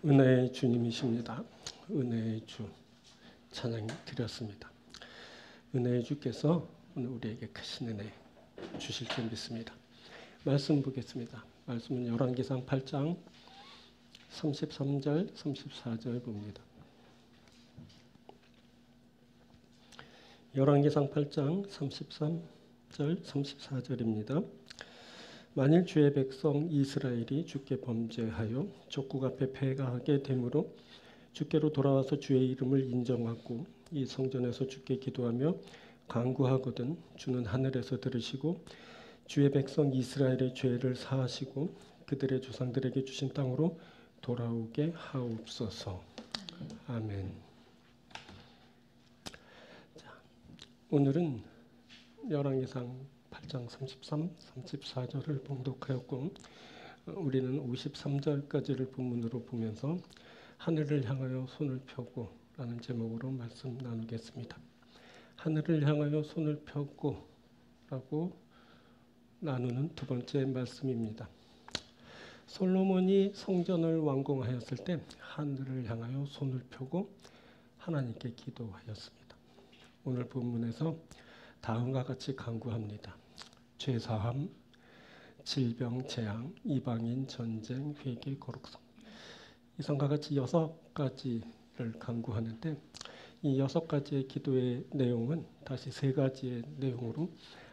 은혜의 주님이십니다. 은혜의 주 찬양 드렸습니다. 은혜의 주께서 오늘 우리에게 크신 은혜 주실 줄 믿습니다. 말씀 보겠습니다. 말씀은 열왕기상 8장 33절 34절 봅니다. 열왕기상 8장 33절 34절입니다. 만일 주의 백성 이스라엘이 주께 범죄하여 족국 앞에 패가하게 되므로 주께로 돌아와서 주의 이름을 인정하고 이 성전에서 주께 기도하며 간구하거든 주는 하늘에서 들으시고 주의 백성 이스라엘의 죄를 사하시고 그들의 조상들에게 주신 땅으로 돌아오게 하옵소서. 아멘. 자, 오늘은 열왕기상 8장 33, 34절을 봉독하였고 우리는 53절까지를 본문으로 보면서 하늘을 향하여 손을 펴고 라는 제목으로 말씀 나누겠습니다. 하늘을 향하여 손을 펴고 라고 나누는 두 번째 말씀입니다. 솔로몬이 성전을 완공하였을 때 하늘을 향하여 손을 펴고 하나님께 기도하였습니다. 오늘 본문에서 다음과 같이 간구합니다. 죄사함, 질병, 재앙, 이방인, 전쟁, 회개, 거룩성. 이상과 같이 6가지를 간구하는데 이 6가지의 기도의 내용은 다시 3가지의 내용으로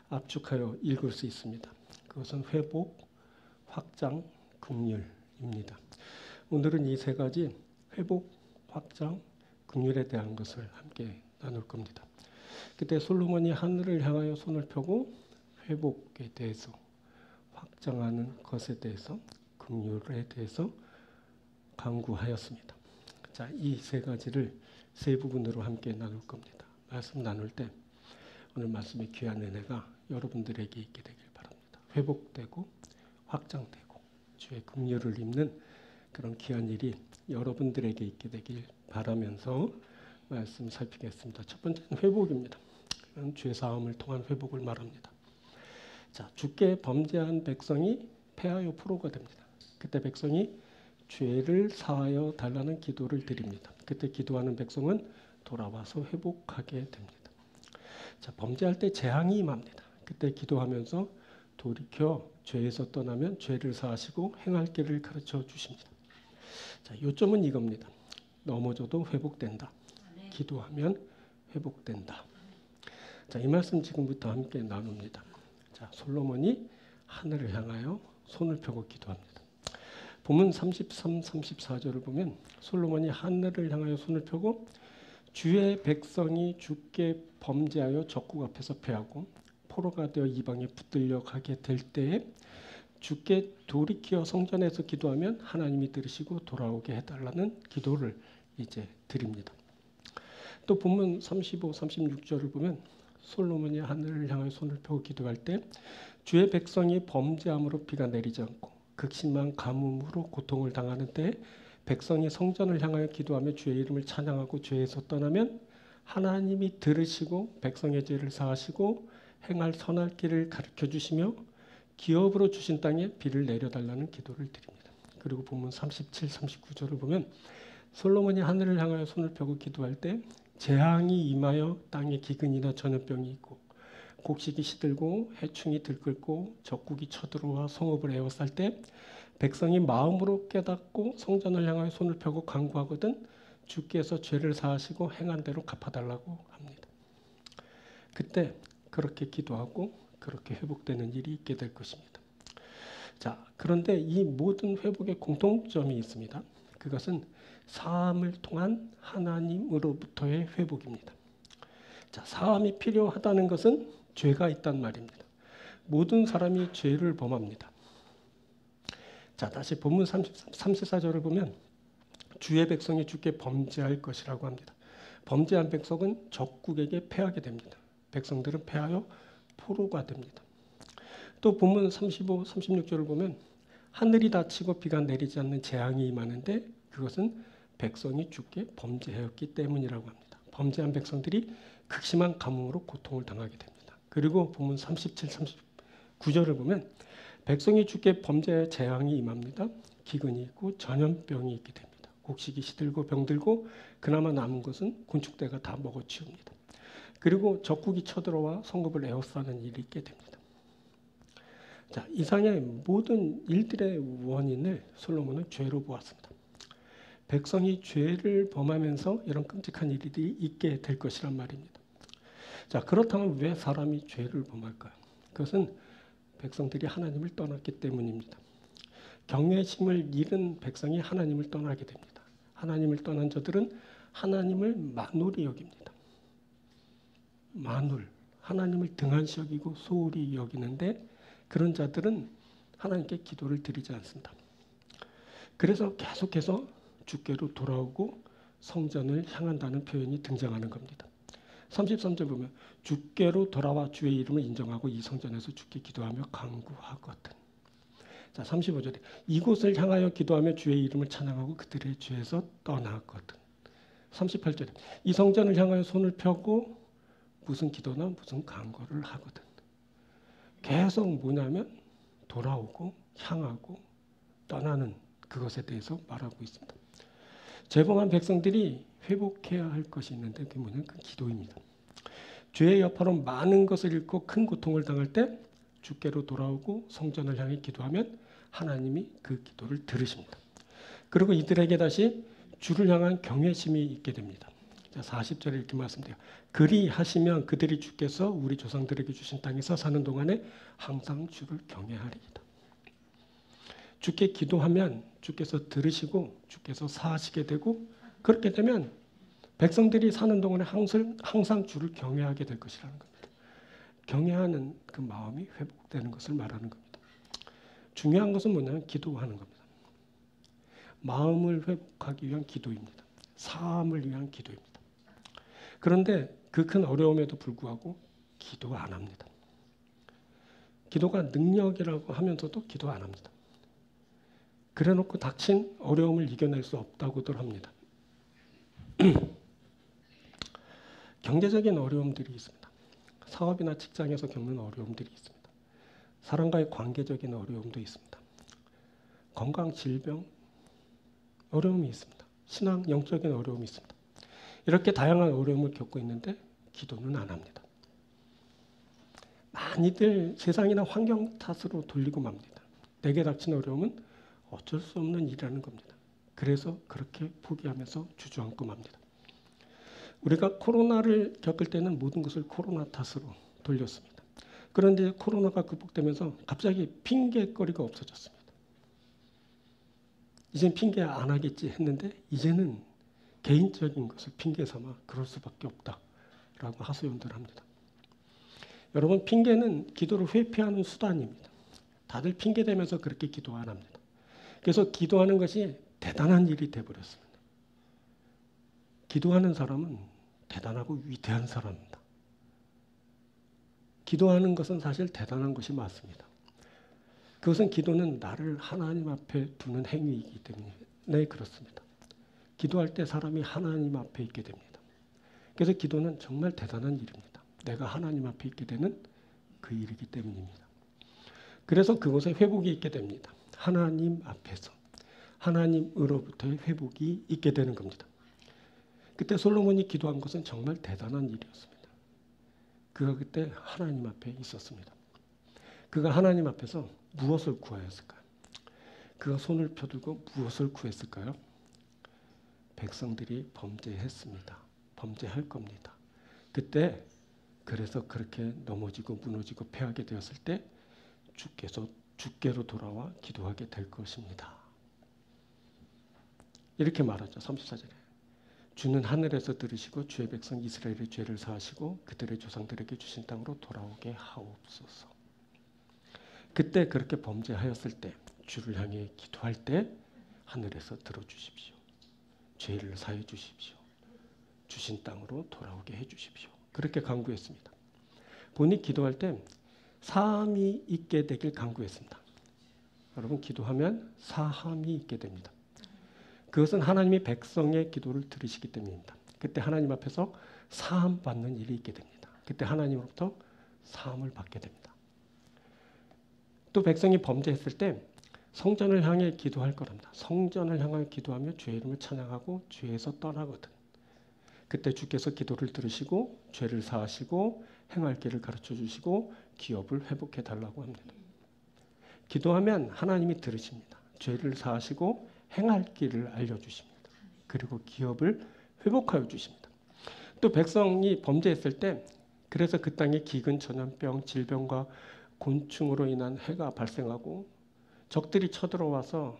압축하여 읽을 수 있습니다. 그것은 회복, 확장, 긍휼입니다. 오늘은 이 3가지 회복, 확장, 긍휼에 대한 것을 함께 나눌 겁니다. 그때 솔로몬이 하늘을 향하여 손을 펴고 회복에 대해서, 확장하는 것에 대해서, 긍휼에 대해서 간구하였습니다. 자, 이 3가지를 3부분으로 함께 나눌 겁니다. 말씀 나눌 때 오늘 말씀의 귀한 은혜가 여러분들에게 있게 되길 바랍니다. 회복되고 확장되고 주의 긍휼을 입는 그런 귀한 일이 여러분들에게 있게 되길 바라면서 말씀 살피겠습니다. 첫 번째는 회복입니다. 죄사함을 통한 회복을 말합니다. 자, 주께 범죄한 백성이 패하여 포로가 됩니다. 그때 백성이 죄를 사하여 달라는 기도를 드립니다. 그때 기도하는 백성은 돌아와서 회복하게 됩니다. 자, 범죄할 때 재앙이 임합니다. 그때 기도하면서 돌이켜 죄에서 떠나면 죄를 사하시고 행할 길을 가르쳐 주십니다. 자, 요점은 이겁니다. 넘어져도 회복된다. 기도하면 회복된다. 자, 이 말씀 지금부터 함께 나눕니다. 자, 솔로몬이 하늘을 향하여 손을 펴고 기도합니다. 본문 33, 34절을 보면 솔로몬이 하늘을 향하여 손을 펴고 주의 백성이 주께 범죄하여 적국 앞에서 패하고 포로가 되어 이방에 붙들려 가게 될 때에 주께 돌이켜 성전에서 기도하면 하나님이 들으시고 돌아오게 해달라는 기도를 이제 드립니다. 또 본문 35, 36절을 보면 솔로몬이 하늘을 향하여 손을 펴고 기도할 때 주의 백성이 범죄함으로 비가 내리지 않고 극심한 가뭄으로 고통을 당하는 때 백성이 성전을 향하여 기도하며 주의 이름을 찬양하고 죄에서 떠나면 하나님이 들으시고 백성의 죄를 사하시고 행할 선할 길을 가르쳐 주시며 기업으로 주신 땅에 비를 내려달라는 기도를 드립니다. 그리고 본문 37, 39절을 보면 솔로몬이 하늘을 향하여 손을 펴고 기도할 때 재앙이 임하여 땅에 기근이나 전염병이 있고 곡식이 시들고 해충이 들끓고 적국이 쳐들어와 성읍을 에워쌀 때 백성이 마음으로 깨닫고 성전을 향하여 손을 펴고 간구하거든 주께서 죄를 사하시고 행한 대로 갚아달라고 합니다. 그때 그렇게 기도하고 그렇게 회복되는 일이 있게 될 것입니다. 자, 그런데 이 모든 회복에 공통점이 있습니다. 그것은 사함을 통한 하나님으로부터의 회복입니다. 자, 사함이 필요하다는 것은 죄가 있단 말입니다. 모든 사람이 죄를 범합니다. 자, 다시 본문 34절을 보면 주의 백성이 주께 범죄할 것이라고 합니다. 범죄한 백성은 적국에게 패하게 됩니다. 백성들은 패하여 포로가 됩니다. 또 본문 35, 36절을 보면 하늘이 닫히고 비가 내리지 않는 재앙이 임하는데 그것은 백성이 주께 범죄하였기 때문이라고 합니다. 범죄한 백성들이 극심한 가뭄으로 고통을 당하게 됩니다. 그리고 본문 37, 39절을 보면 백성이 주께 범죄하여 재앙이 임합니다. 기근이 있고 전염병이 있게 됩니다. 곡식이 시들고 병들고 그나마 남은 것은 곤충떼가 다 먹어치웁니다. 그리고 적국이 쳐들어와 성읍을 에워싸는 일이 있게 됩니다. 자, 이상의 모든 일들의 원인을 솔로몬은 죄로 보았습니다. 백성이 죄를 범하면서 이런 끔찍한 일이 있게 될 것이란 말입니다. 자, 그렇다면 왜 사람이 죄를 범할까요? 그것은 백성들이 하나님을 떠났기 때문입니다. 경외심을 잃은 백성이 하나님을 떠나게 됩니다. 하나님을 떠난 자들은 하나님을 만홀히 여깁니다. 만홀, 하나님을 등한시 여기고 소홀히 여기는데 그런 자들은 하나님께 기도를 드리지 않습니다. 그래서 계속해서 주께로 돌아오고 성전을 향한다는 표현이 등장하는 겁니다. 33절 보면 주께로 돌아와 주의 이름을 인정하고 이 성전에서 주께 기도하며 간구하거든. 자, 35절에 이곳을 향하여 기도하며 주의 이름을 찬양하고 그들의 죄에서 떠나거든. 38절에 이 성전을 향하여 손을 펴고 무슨 기도나 무슨 간구를 하거든. 계속 뭐냐면 돌아오고 향하고 떠나는 그것에 대해서 말하고 있습니다. 죄범한 백성들이 회복해야 할 것이 있는데 그게 뭐냐면 그 기도입니다. 죄의 여파로 많은 것을 잃고 큰 고통을 당할 때 주께로 돌아오고 성전을 향해 기도하면 하나님이 그 기도를 들으십니다. 그리고 이들에게 다시 주를 향한 경외심이 있게 됩니다. 40절에 이렇게 말씀드려요. 그리하시면 그들이 주께서 우리 조상들에게 주신 땅에서 사는 동안에 항상 주를 경외하리이다. 주께 기도하면 주께서 들으시고 주께서 사하시게 되고 그렇게 되면 백성들이 사는 동안에 항상 주를 경외하게 될 것이라는 겁니다. 경외하는 그 마음이 회복되는 것을 말하는 겁니다. 중요한 것은 뭐냐면 기도하는 겁니다. 마음을 회복하기 위한 기도입니다. 사함을 위한 기도입니다. 그런데 그 큰 어려움에도 불구하고 기도 안 합니다. 기도가 능력이라고 하면서도 기도 안 합니다. 그래놓고 닥친 어려움을 이겨낼 수 없다고들 합니다. 경제적인 어려움들이 있습니다. 사업이나 직장에서 겪는 어려움들이 있습니다. 사람과의 관계적인 어려움도 있습니다. 건강, 질병, 어려움이 있습니다. 신앙, 영적인 어려움이 있습니다. 이렇게 다양한 어려움을 겪고 있는데 기도는 안 합니다. 많이들 세상이나 환경 탓으로 돌리고 맙니다. 내게 닥친 어려움은 어쩔 수 없는 일이라는 겁니다. 그래서 그렇게 포기하면서 주저앉고 맙니다. 우리가 코로나를 겪을 때는 모든 것을 코로나 탓으로 돌렸습니다. 그런데 코로나가 극복되면서 갑자기 핑계거리가 없어졌습니다. 이젠 핑계 안 하겠지 했는데 이제는 개인적인 것을 핑계 삼아 그럴 수밖에 없다라고 하소연들 합니다. 여러분, 핑계는 기도를 회피하는 수단입니다. 다들 핑계대면서 그렇게 기도 안 합니다. 그래서 기도하는 것이 대단한 일이 되어버렸습니다. 기도하는 사람은 대단하고 위대한 사람입니다. 기도하는 것은 사실 대단한 것이 맞습니다. 그것은 기도는 나를 하나님 앞에 두는 행위이기 때문에 그렇습니다. 기도할 때 사람이 하나님 앞에 있게 됩니다. 그래서 기도는 정말 대단한 일입니다. 내가 하나님 앞에 있게 되는 그 일이기 때문입니다. 그래서 그곳에 회복이 있게 됩니다. 하나님 앞에서 하나님으로부터의 회복이 있게 되는 겁니다. 그때 솔로몬이 기도한 것은 정말 대단한 일이었습니다. 그가 그때 하나님 앞에 있었습니다. 그가 하나님 앞에서 무엇을 구하였을까요? 그가 손을 펴들고 무엇을 구했을까요? 백성들이 범죄했습니다. 범죄할 겁니다. 그때 그래서 그렇게 넘어지고 무너지고 패하게 되었을 때 주께서 주께로 돌아와 기도하게 될 것입니다. 이렇게 말하죠. 34절에. 주는 하늘에서 들으시고 주의 백성 이스라엘의 죄를 사하시고 그들의 조상들에게 주신 땅으로 돌아오게 하옵소서. 그때 그렇게 범죄하였을 때 주를 향해 기도할 때 하늘에서 들어주십시오. 죄를 사해 주십시오. 주신 땅으로 돌아오게 해주십시오. 그렇게 간구했습니다. 본인이 기도할 때 사함이 있게 되길 간구했습니다. 여러분, 기도하면 사함이 있게 됩니다. 그것은 하나님이 백성의 기도를 들으시기 때문입니다. 그때 하나님 앞에서 사함 받는 일이 있게 됩니다. 그때 하나님으로부터 사함을 받게 됩니다. 또 백성이 범죄했을 때 성전을 향해 기도할 거랍니다. 성전을 향하여 기도하며 주의 이름을 찬양하고 죄에서 떠나거든. 그때 주께서 기도를 들으시고 죄를 사하시고 행할 길을 가르쳐 주시고 기업을 회복해 달라고 합니다. 기도하면 하나님이 들으십니다. 죄를 사하시고 행할 길을 알려주십니다. 그리고 기업을 회복하여 주십니다. 또 백성이 범죄했을 때 그래서 그 땅에 기근, 전염병, 질병과 곤충으로 인한 해가 발생하고 적들이 쳐들어와서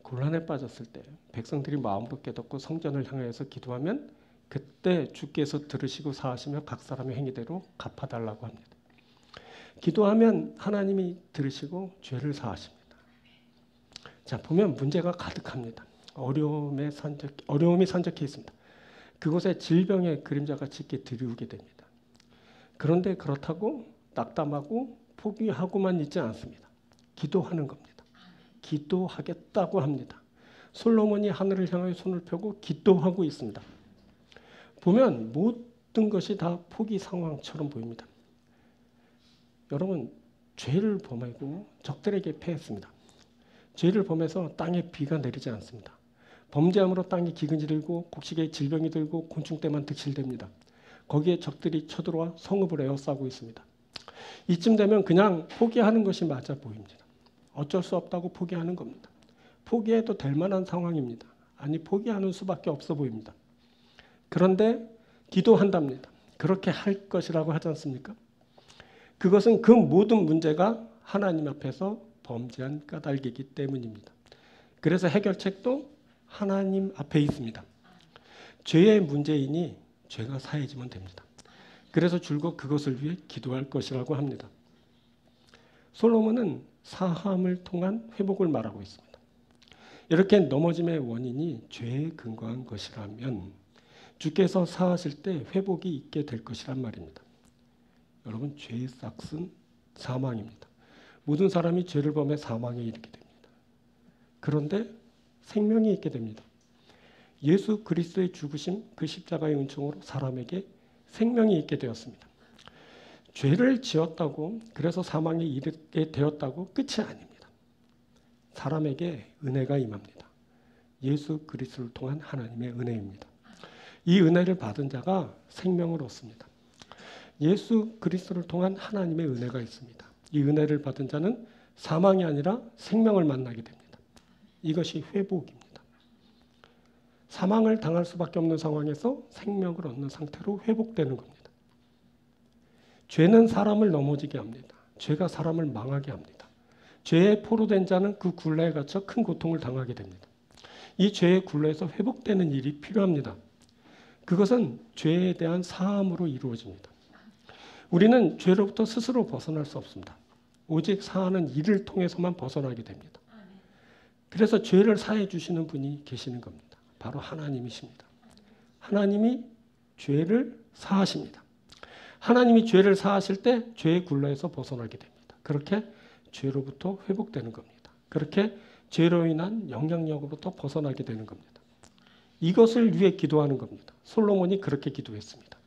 곤란에 빠졌을 때 백성들이 마음으로 깨닫고 성전을 향해서 기도하면 그때 주께서 들으시고 사하시며 각 사람의 행위대로 갚아달라고 합니다. 기도하면 하나님이 들으시고 죄를 사하십니다. 자, 보면 문제가 가득합니다. 어려움이 산적해 있습니다. 그곳에 질병의 그림자가 짙게 드리우게 됩니다. 그런데 그렇다고 낙담하고 포기하고만 있지 않습니다. 기도하는 겁니다. 기도하겠다고 합니다. 솔로몬이 하늘을 향하여 손을 펴고 기도하고 있습니다. 보면 모든 것이 다 포기 상황처럼 보입니다. 여러분, 죄를 범하고 적들에게 패했습니다. 죄를 범해서 땅에 비가 내리지 않습니다. 범죄함으로 땅에 기근이 들고 곡식에 질병이 들고 곤충 때만 득실됩니다. 거기에 적들이 쳐들어와 성읍을 에워싸고 있습니다. 이쯤 되면 그냥 포기하는 것이 맞아 보입니다. 어쩔 수 없다고 포기하는 겁니다. 포기해도 될 만한 상황입니다. 아니, 포기하는 수밖에 없어 보입니다. 그런데 기도한답니다. 그렇게 할 것이라고 하지 않습니까? 그것은 그 모든 문제가 하나님 앞에서 범죄한 까닭이기 때문입니다. 그래서 해결책도 하나님 앞에 있습니다. 죄의 문제이니 죄가 사해지면 됩니다. 그래서 줄곧 그것을 위해 기도할 것이라고 합니다. 솔로몬은 사함을 통한 회복을 말하고 있습니다. 이렇게 넘어짐의 원인이 죄에 근거한 것이라면 주께서 사하실 때 회복이 있게 될 것이란 말입니다. 여러분, 죄의 싹은 사망입니다. 모든 사람이 죄를 범해 사망에 이르게 됩니다. 그런데 생명이 있게 됩니다. 예수 그리스도의 죽으심, 그 십자가의 은총으로 사람에게 생명이 있게 되었습니다. 죄를 지었다고 그래서 사망에 이르게 되었다고 끝이 아닙니다. 사람에게 은혜가 임합니다. 예수 그리스도를 통한 하나님의 은혜입니다. 이 은혜를 받은 자가 생명을 얻습니다. 예수 그리스도를 통한 하나님의 은혜가 있습니다. 이 은혜를 받은 자는 사망이 아니라 생명을 만나게 됩니다. 이것이 회복입니다. 사망을 당할 수밖에 없는 상황에서 생명을 얻는 상태로 회복되는 겁니다. 죄는 사람을 넘어지게 합니다. 죄가 사람을 망하게 합니다. 죄에 포로된 자는 그 굴레에 갇혀 큰 고통을 당하게 됩니다. 이 죄의 굴레에서 회복되는 일이 필요합니다. 그것은 죄에 대한 사함으로 이루어집니다. 우리는 죄로부터 스스로 벗어날 수 없습니다. 오직 사하는 일을 통해서만 벗어나게 됩니다. 그래서 죄를 사해 주시는 분이 계시는 겁니다. 바로 하나님이십니다. 하나님이 죄를 사하십니다. 하나님이 죄를 사하실 때 죄의 굴레에서 벗어나게 됩니다. 그렇게 죄로부터 회복되는 겁니다. 그렇게 죄로 인한 영향력으로부터 벗어나게 되는 겁니다. 이것을 위해 기도하는 겁니다. 솔로몬이 그렇게 기도했습니다.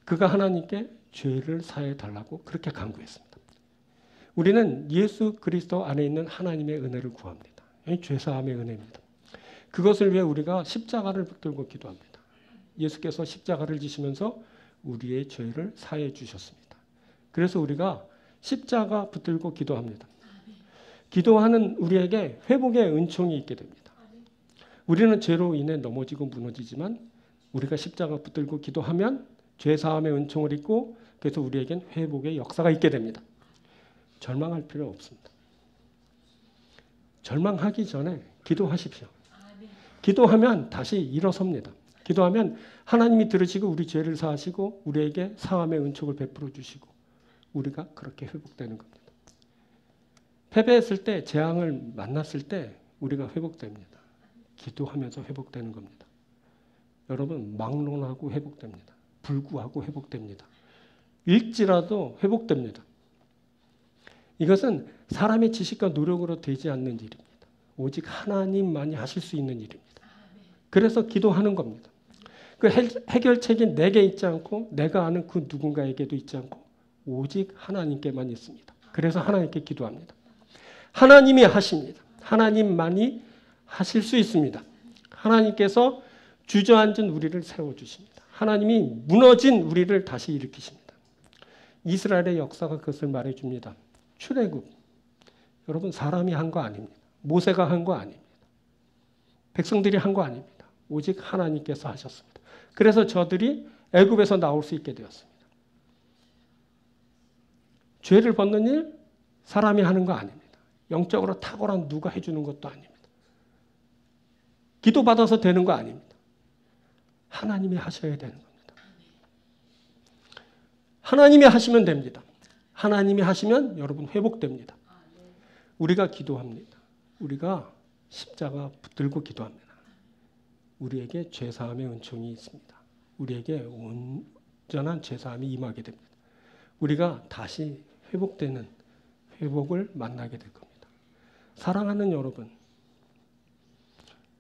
그가 하나님께 죄를 사해 달라고 그렇게 간구했습니다. 우리는 예수 그리스도 안에 있는 하나님의 은혜를 구합니다. 죄사함의 은혜입니다. 그것을 위해 우리가 십자가를 붙들고 기도합니다. 예수께서 십자가를 지시면서 우리의 죄를 사해 주셨습니다. 그래서 우리가 십자가 붙들고 기도합니다. 기도하는 우리에게 회복의 은총이 있게 됩니다. 우리는 죄로 인해 넘어지고 무너지지만 우리가 십자가 붙들고 기도하면 죄사함의 은총을 입고 그래서 우리에겐 회복의 역사가 있게 됩니다. 절망할 필요 없습니다. 절망하기 전에 기도하십시오. 기도하면 다시 일어섭니다. 기도하면 하나님이 들으시고 우리 죄를 사하시고 우리에게 사함의 은총을 베풀어 주시고 우리가 그렇게 회복되는 겁니다. 패배했을 때, 재앙을 만났을 때 우리가 회복됩니다. 기도하면서 회복되는 겁니다. 여러분, 막론하고 회복됩니다. 불구하고 회복됩니다. 읽지라도 회복됩니다. 이것은 사람의 지식과 노력으로 되지 않는 일입니다. 오직 하나님만이 하실 수 있는 일입니다. 그래서 기도하는 겁니다. 그 해결책이 내게 있지 않고 내가 아는 그 누군가에게도 있지 않고 오직 하나님께만 있습니다. 그래서 하나님께 기도합니다. 하나님이 하십니다. 하나님만이 하실 수 있습니다. 하나님께서 주저앉은 우리를 세워주십니다. 하나님이 무너진 우리를 다시 일으키십니다. 이스라엘의 역사가 그것을 말해줍니다. 출애굽, 여러분 사람이 한 거 아닙니다. 모세가 한 거 아닙니다. 백성들이 한 거 아닙니다. 오직 하나님께서 하셨습니다. 그래서 저들이 애굽에서 나올 수 있게 되었습니다. 죄를 벗는 일 사람이 하는 거 아닙니다. 영적으로 탁월한 누가 해주는 것도 아닙니다. 기도받아서 되는 거 아닙니다. 하나님이 하셔야 되는 겁니다. 하나님이 하시면 됩니다. 하나님이 하시면 여러분 회복됩니다. 우리가 기도합니다. 우리가 십자가 붙들고 기도합니다. 우리에게 죄사함의 은총이 있습니다. 우리에게 온전한 죄사함이 임하게 됩니다. 우리가 다시 회복되는 회복을 만나게 될 겁니다. 사랑하는 여러분,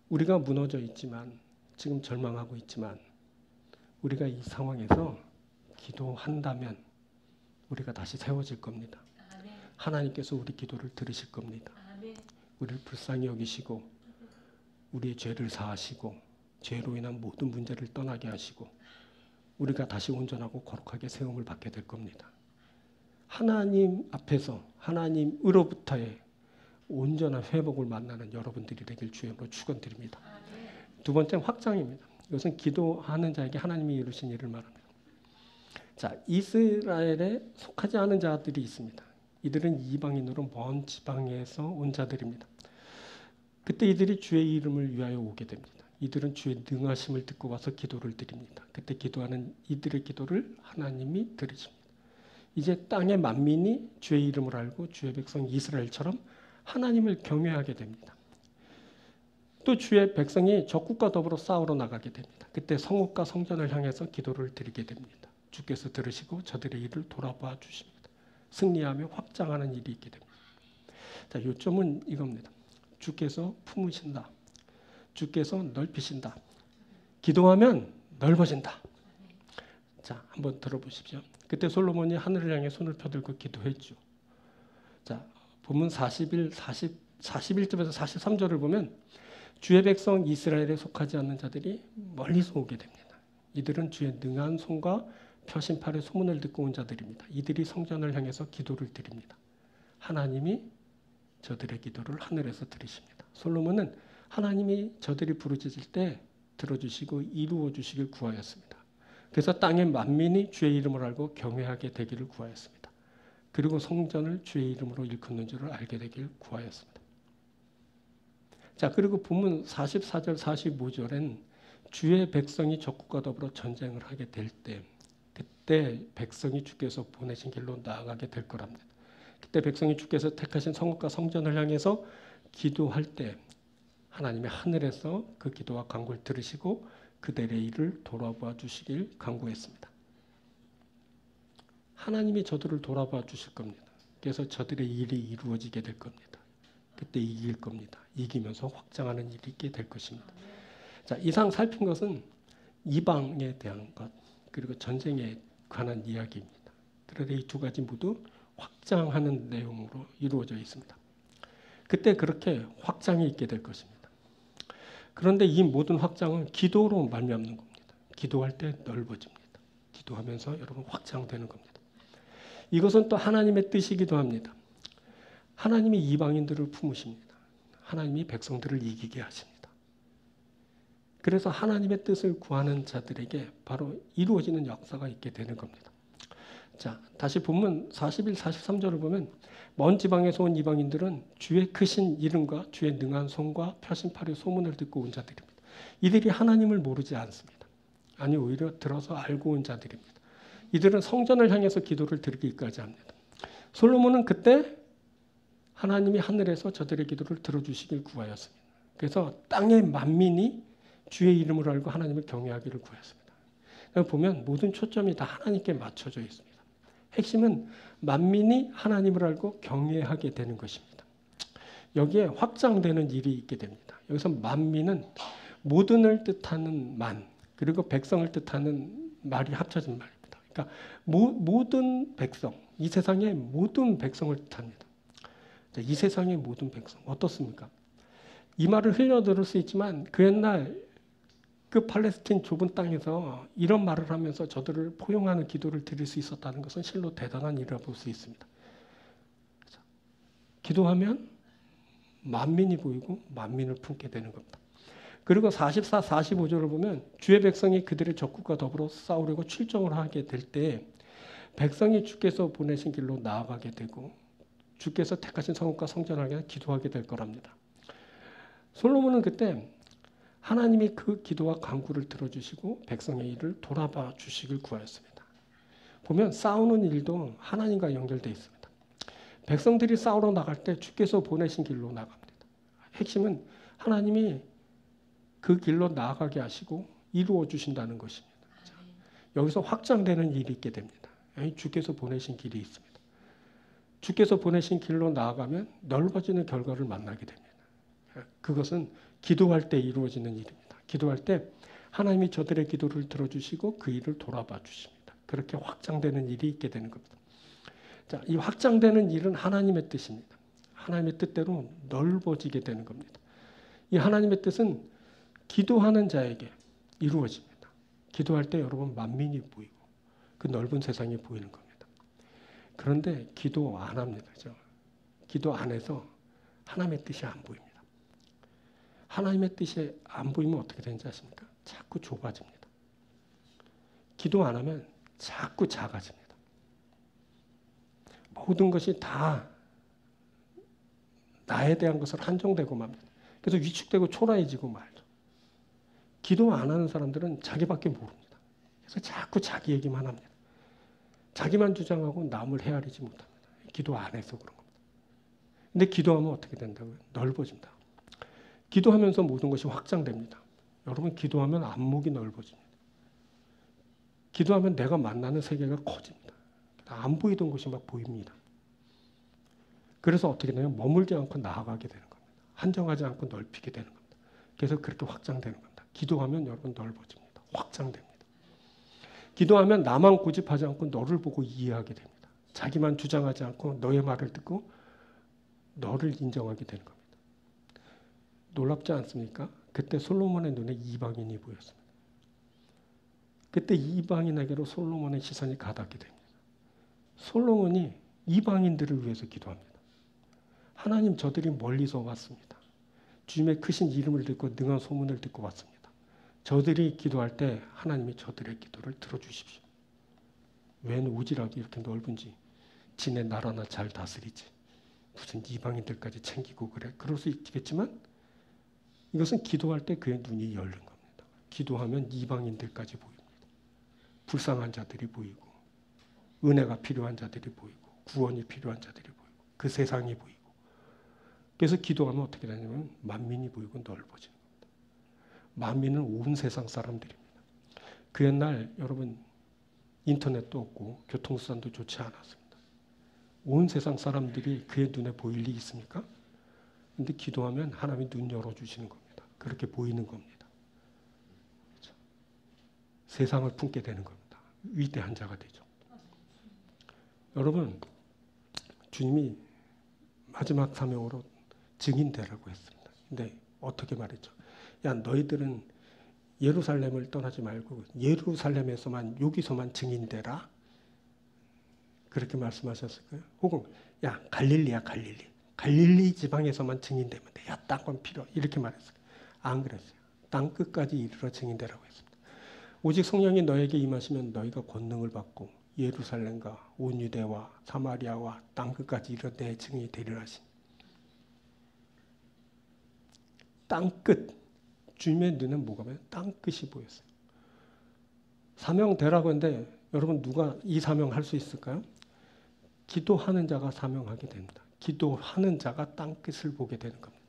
우리가 무너져 있지만 지금 절망하고 있지만 우리가 이 상황에서 기도한다면 우리가 다시 세워질 겁니다. 하나님께서 우리 기도를 들으실 겁니다. 우리를 불쌍히 여기시고 우리의 죄를 사하시고 죄로 인한 모든 문제를 떠나게 하시고 우리가 다시 온전하고 거룩하게 세움을 받게 될 겁니다. 하나님 앞에서 하나님으로부터의 온전한 회복을 만나는 여러분들이 되길 주님으로 축원드립니다. 두 번째 확장입니다. 이것은 기도하는 자에게 하나님이 이루신 일을 말합니다. 자, 이스라엘에 속하지 않은 자들이 있습니다. 이들은 이방인으로 먼 지방에서 온 자들입니다. 그때 이들이 주의 이름을 위하여 오게 됩니다. 이들은 주의 능하심을 듣고 와서 기도를 드립니다. 그때 기도하는 이들의 기도를 하나님이 들으십니다. 이제 땅의 만민이 주의 이름을 알고 주의 백성 이스라엘처럼 하나님을 경외하게 됩니다. 또 주의 백성이 적국과 더불어 싸우러 나가게 됩니다. 그때 성읍과 성전을 향해서 기도를 드리게 됩니다. 주께서 들으시고 저들의 일을 돌아봐 주십니다. 승리하며 확장하는 일이 있게 됩니다. 자, 요점은 이겁니다. 주께서 품으신다. 주께서 넓히신다. 기도하면 넓어진다. 자, 한번 들어보십시오. 그때 솔로몬이 하늘을 향해 손을 펴들고 기도했죠. 자, 본문 41절에서 43절을 보면 주의 백성 이스라엘에 속하지 않는 자들이 멀리서 오게 됩니다. 이들은 주의 능한 손과 펴신 팔의 소문을 듣고 온 자들입니다. 이들이 성전을 향해서 기도를 드립니다. 하나님이 저들의 기도를 하늘에서 들으십니다. 솔로몬은 하나님이 저들이 부르짖을 때 들어주시고 이루어 주시길 구하였습니다. 그래서 땅의 만민이 주의 이름을 알고 경외하게 되기를 구하였습니다. 그리고 성전을 주의 이름으로 일컫는 줄을 알게 되길 구하였습니다. 자, 그리고 본문 44절 45절엔 주의 백성이 적국과 더불어 전쟁을 하게 될 때 그때 백성이 주께서 보내신 길로 나아가게 될 거랍니다. 그때 백성이 주께서 택하신 성읍과 성전을 향해서 기도할 때 하나님의 하늘에서 그 기도와 간구를 들으시고 그들의 일을 돌아봐 주시길 간구했습니다. 하나님이 저들을 돌아봐 주실 겁니다. 그래서 저들의 일이 이루어지게 될 겁니다. 그때 이길 겁니다. 이기면서 확장하는 일이 있게 될 것입니다. 자, 이상 살핀 것은 이방에 대한 것 그리고 전쟁에 관한 이야기입니다. 그런데 이 두 가지 모두 확장하는 내용으로 이루어져 있습니다. 그때 그렇게 확장이 있게 될 것입니다. 그런데 이 모든 확장은 기도로 말미암는 겁니다. 기도할 때 넓어집니다. 기도하면서 여러분 확장되는 겁니다. 이것은 또 하나님의 뜻이기도 합니다. 하나님이 이방인들을 품으십니다. 하나님이 백성들을 이기게 하십니다. 그래서 하나님의 뜻을 구하는 자들에게 바로 이루어지는 역사가 있게 되는 겁니다. 자, 다시 본문 41, 43절을 보면 먼 지방에서 온 이방인들은 주의 크신 이름과 주의 능한 손과 펴신 팔의 소문을 듣고 온 자들입니다. 이들이 하나님을 모르지 않습니다. 아니 오히려 들어서 알고 온 자들입니다. 이들은 성전을 향해서 기도를 드리기까지 합니다. 솔로몬은 그때 하나님이 하늘에서 저들의 기도를 들어주시길 구하였습니다. 그래서 땅의 만민이 주의 이름을 알고 하나님을 경외하기를 구했습니다. 보면 모든 초점이 다 하나님께 맞춰져 있습니다. 핵심은 만민이 하나님을 알고 경외하게 되는 것입니다. 여기에 확장되는 일이 있게 됩니다. 여기서 만민은 모든을 뜻하는 만 그리고 백성을 뜻하는 말이 합쳐진 말입니다. 그러니까 모든 백성, 이 세상의 모든 백성을 뜻합니다. 자, 이 세상의 모든 백성 어떻습니까? 이 말을 흘려들을 수 있지만 그 옛날 그 팔레스틴 좁은 땅에서 이런 말을 하면서 저들을 포용하는 기도를 드릴 수 있었다는 것은 실로 대단한 일이라고 볼 수 있습니다. 기도하면 만민이 보이고 만민을 품게 되는 겁니다. 그리고 44, 45절을 보면 주의 백성이 그들의 적국과 더불어 싸우려고 출정을 하게 될 때 백성이 주께서 보내신 길로 나아가게 되고 주께서 택하신 성읍과 성전하게 기도하게 될 거랍니다. 솔로몬은 그때 하나님이 그 기도와 간구를 들어주시고 백성의 일을 돌아봐 주시길 구하였습니다. 보면 싸우는 일도 하나님과 연결되어 있습니다. 백성들이 싸우러 나갈 때 주께서 보내신 길로 나갑니다. 핵심은 하나님이 그 길로 나아가게 하시고 이루어 주신다는 것입니다. 여기서 확장되는 일이 있게 됩니다. 주께서 보내신 길이 있습니다. 주께서 보내신 길로 나아가면 넓어지는 결과를 만나게 됩니다. 그것은 기도할 때 이루어지는 일입니다. 기도할 때 하나님이 저들의 기도를 들어주시고 그 일을 돌아봐 주십니다. 그렇게 확장되는 일이 있게 되는 겁니다. 자, 이 확장되는 일은 하나님의 뜻입니다. 하나님의 뜻대로 넓어지게 되는 겁니다. 이 하나님의 뜻은 기도하는 자에게 이루어집니다. 기도할 때 여러분 만민이 보이고 그 넓은 세상이 보이는 겁니다. 그런데 기도 안 합니다. 그죠? 기도 안 해서 하나님의 뜻이 안 보입니다. 하나님의 뜻이 안 보이면 어떻게 되는지 아십니까? 자꾸 좁아집니다. 기도 안 하면 자꾸 작아집니다. 모든 것이 다 나에 대한 것을 한정되고 맙니다. 그래서 위축되고 초라해지고 말죠. 기도 안 하는 사람들은 자기밖에 모릅니다. 그래서 자꾸 자기 얘기만 합니다. 자기만 주장하고 남을 헤아리지 못합니다. 기도 안 해서 그런 겁니다. 근데 기도하면 어떻게 된다고요? 넓어진다. 기도하면서 모든 것이 확장됩니다. 여러분 기도하면 안목이 넓어집니다. 기도하면 내가 만나는 세계가 커집니다. 안 보이던 것이 막 보입니다. 그래서 어떻게 되냐면 머물지 않고 나아가게 되는 겁니다. 한정하지 않고 넓히게 되는 겁니다. 그래서 그렇게 확장되는 겁니다. 기도하면 여러분 넓어집니다. 확장됩니다. 기도하면 나만 고집하지 않고 너를 보고 이해하게 됩니다. 자기만 주장하지 않고 너의 말을 듣고 너를 인정하게 되는 겁니다. 놀랍지 않습니까? 그때 솔로몬의 눈에 이방인이 보였습니다. 그때 이방인에게로 솔로몬의 시선이 가닿게 됩니다. 솔로몬이 이방인들을 위해서 기도합니다. 하나님 저들이 멀리서 왔습니다. 주님의 크신 이름을 듣고 능한 소문을 듣고 왔습니다. 저들이 기도할 때 하나님이 저들의 기도를 들어주십시오. 웬 오지랖이 이렇게 넓은지 지네 나라나 잘 다스리지. 무슨 이방인들까지 챙기고 그래. 그럴 수 있겠지만 이것은 기도할 때 그의 눈이 열린 겁니다. 기도하면 이방인들까지 보입니다. 불쌍한 자들이 보이고 은혜가 필요한 자들이 보이고 구원이 필요한 자들이 보이고 그 세상이 보이고 그래서 기도하면 어떻게 되냐면 만민이 보이고 넓어지는 겁니다. 만민은 온 세상 사람들입니다. 그 옛날 여러분 인터넷도 없고 교통수단도 좋지 않았습니다. 온 세상 사람들이 그의 눈에 보일 리 있습니까? 근데 기도하면 하나님이 눈 열어주시는 겁니다. 그렇게 보이는 겁니다. 그렇죠? 세상을 품게 되는 겁니다. 위대한 자가 되죠. 여러분 주님이 마지막 사명으로 증인되라고 했습니다. 근데 어떻게 말했죠? 야 너희들은 예루살렘을 떠나지 말고 예루살렘에서만 여기서만 증인되라. 그렇게 말씀하셨을까요? 혹은 야 갈릴리야 갈릴리 지방에서만 증인되면 돼. 야 딴 건 필요 이렇게 말했어요. 안 그랬어요. 땅 끝까지 이르러 증인되라고 했습니다. 오직 성령이 너에게 임하시면 너희가 권능을 받고 예루살렘과 온 유대와 사마리아와 땅 끝까지 이르러 내 증인이 되리라 하신 땅 끝. 주님의 눈엔 뭐가 보여요? 땅 끝이 보였어요. 사명되라고 했는데 여러분 누가 이 사명 할 수 있을까요? 기도하는 자가 사명하게 됩니다. 기도하는 자가 땅 끝을 보게 되는 겁니다.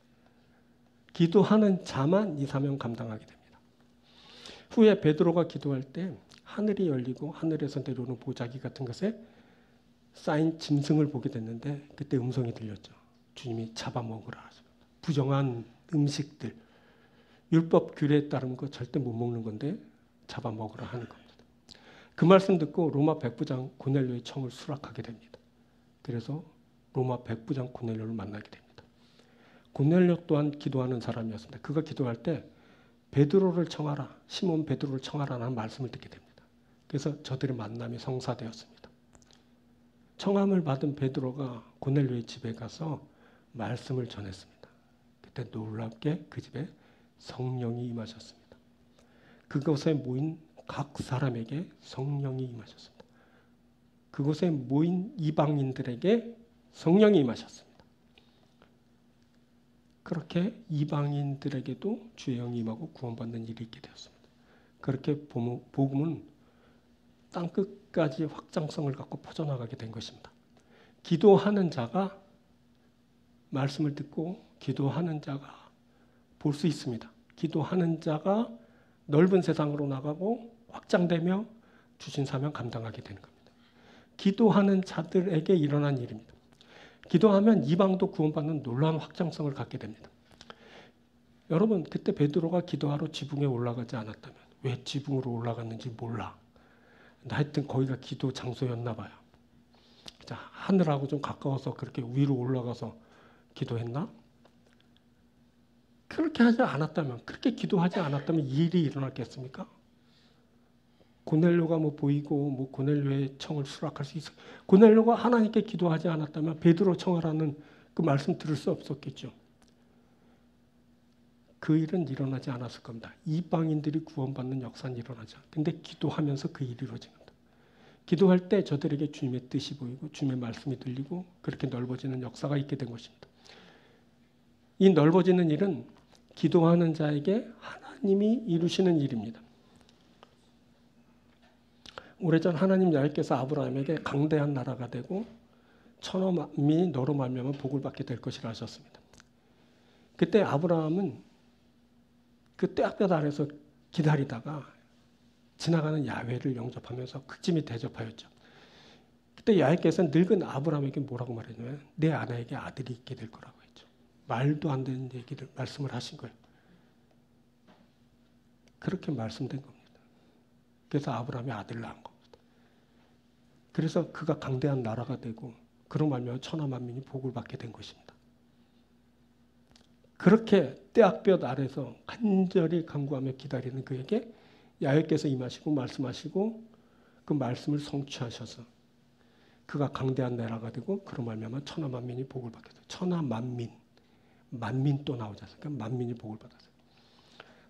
기도하는 자만 이 사명 감당하게 됩니다. 후에 베드로가 기도할 때 하늘이 열리고 하늘에서 내려오는 보자기 같은 것에 쌓인 짐승을 보게 됐는데 그때 음성이 들렸죠. 주님이 잡아먹으라 하십니다. 부정한 음식들, 율법 규례에 따른 거 절대 못 먹는 건데 잡아먹으라 하는 겁니다. 그 말씀 듣고 로마 백부장 고넬료의 청을 수락하게 됩니다. 그래서 로마 백부장 고넬료를 만나게 됩니다. 고넬료 또한 기도하는 사람이었습니다. 그가 기도할 때 베드로를 청하라, 시몬 베드로를 청하라는 말씀을 듣게 됩니다. 그래서 저들의 만남이 성사되었습니다. 청함을 받은 베드로가 고넬료의 집에 가서 말씀을 전했습니다. 그때 놀랍게 그 집에 성령이 임하셨습니다. 그곳에 모인 각 사람에게 성령이 임하셨습니다. 그곳에 모인 이방인들에게 성령이 임하셨습니다. 그렇게 이방인들에게도 주의 영이 임하고 구원받는 일이 있게 되었습니다. 그렇게 복음은 땅끝까지 확장성을 갖고 퍼져나가게 된 것입니다. 기도하는 자가 말씀을 듣고 기도하는 자가 볼 수 있습니다. 기도하는 자가 넓은 세상으로 나가고 확장되며 주신 사명 감당하게 되는 겁니다. 기도하는 자들에게 일어난 일입니다. 기도하면 이방도 구원받는 놀라운 확장성을 갖게 됩니다. 여러분, 그때 베드로가 기도하러 지붕에 올라가지 않았다면 왜 지붕으로 올라갔는지 몰라. 하여튼 거기가 기도 장소였나 봐요. 하늘하고 좀 가까워서 그렇게 위로 올라가서 기도했나? 그렇게 하지 않았다면, 그렇게 기도하지 않았다면 이 일이 일어났겠습니까? 고넬료가 보이고 고넬료의 청을 수락할 수 있어. 고넬료가 하나님께 기도하지 않았다면 베드로 청하라는 그 말씀 들을 수 없었겠죠. 그 일은 일어나지 않았을 겁니다. 이방인들이 구원받는 역사는 일어나지 않았다. 근데 기도하면서 그 일이 이루어진 겁니다. 기도할 때 저들에게 주님의 뜻이 보이고 주님의 말씀이 들리고 그렇게 넓어지는 역사가 있게 된 것입니다. 이 넓어지는 일은 기도하는 자에게 하나님이 이루시는 일입니다. 오래전 하나님 야훼께서 아브라함에게 강대한 나라가 되고 천하 만민이 너로 말미암아 복을 받게 될 것이라 하셨습니다. 그때 아브라함은 그 떼약볕 아래서 기다리다가 지나가는 야훼를 영접하면서 그쯤이 대접하였죠. 그때 야훼께서 늙은 아브라함에게 뭐라고 말했냐면 내 아내에게 아들이 있게 될 거라고 했죠. 말도 안 되는 얘기를 말씀을 하신 거예요. 그렇게 말씀된 겁니다. 그래서 아브라함이 아들을 낳은 겁니다. 그래서 그가 강대한 나라가 되고 그로 말미암아 천하 만민이 복을 받게 된 것입니다. 그렇게 떼약볕 아래서 간절히 간구하며 기다리는 그에게 야훼께서 임하시고 말씀하시고 그 말씀을 성취하셔서 그가 강대한 나라가 되고 그로 말미암아 천하 만민이 복을 받게 돼요. 천하 만민, 만민 또 나오지 않습니까? 만민이 복을 받았어요.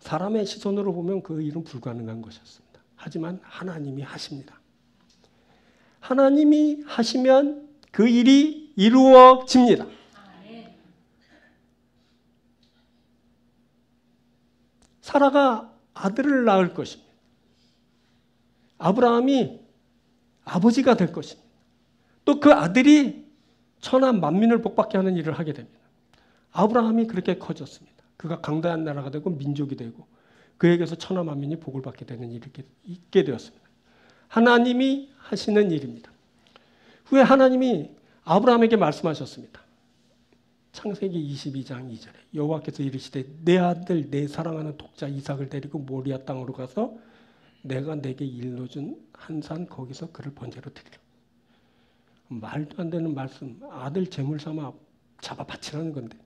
사람의 시선으로 보면 그 일은 불가능한 것이었습니다. 하지만 하나님이 하십니다. 하나님이 하시면 그 일이 이루어집니다. 사라가 아들을 낳을 것입니다. 아브라함이 아버지가 될 것입니다. 또 그 아들이 천하 만민을 복받게 하는 일을 하게 됩니다. 아브라함이 그렇게 커졌습니다. 그가 강대한 나라가 되고 민족이 되고 그에게서 천하 만민이 복을 받게 되는 일이 있게 되었습니다. 하나님이 하시는 일입니다. 후에 하나님이 아브라함에게 말씀하셨습니다. 창세기 22장 2절에 여호와께서 이르시되 내 아들 내 사랑하는 독자 이삭을 데리고 모리아 땅으로 가서 내가 내게 일러준 한 산 거기서 그를 번제로 드리라. 말도 안 되는 말씀, 아들 제물 삼아 잡아 바치라는 건데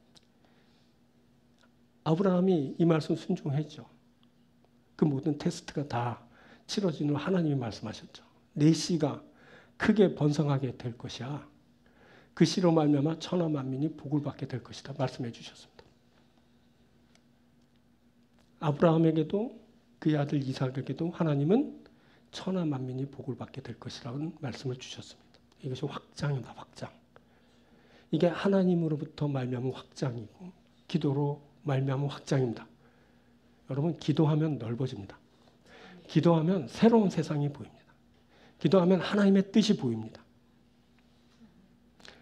아브라함이 이 말씀 순종했죠. 그 모든 테스트가 다 치러진 후 하나님이 말씀하셨죠. 내 씨가 크게 번성하게 될 것이야. 그 씨로 말미암아 천하 만민이 복을 받게 될 것이다 말씀해 주셨습니다. 아브라함에게도 그의 아들 이삭에게도 하나님은 천하 만민이 복을 받게 될 것이라는 말씀을 주셨습니다. 이것이 확장이다, 확장. 이게 하나님으로부터 말미암은 확장이고 기도로 말미암은 확장입니다. 여러분, 기도하면 넓어집니다. 기도하면 새로운 세상이 보입니다. 기도하면 하나님의 뜻이 보입니다.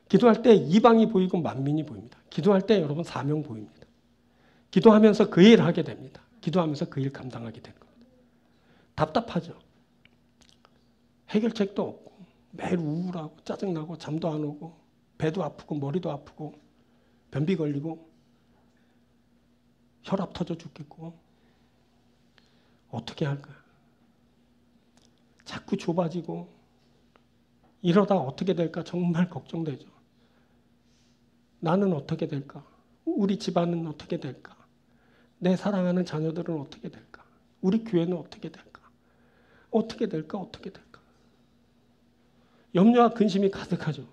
기도할 때 이방이 보이고 만민이 보입니다. 기도할 때 여러분 사명 보입니다. 기도하면서 그 일을 하게 됩니다. 기도하면서 그 일 감당하게 되는 겁니다. 답답하죠. 해결책도 없고 매일 우울하고 짜증나고 잠도 안 오고 배도 아프고 머리도 아프고 변비 걸리고 혈압 터져 죽겠고 어떻게 할까? 자꾸 좁아지고 이러다 어떻게 될까 정말 걱정되죠. 나는 어떻게 될까? 우리 집안은 어떻게 될까? 내 사랑하는 자녀들은 어떻게 될까? 우리 교회는 어떻게 될까? 어떻게 될까? 어떻게 될까? 염려와 근심이 가득하죠.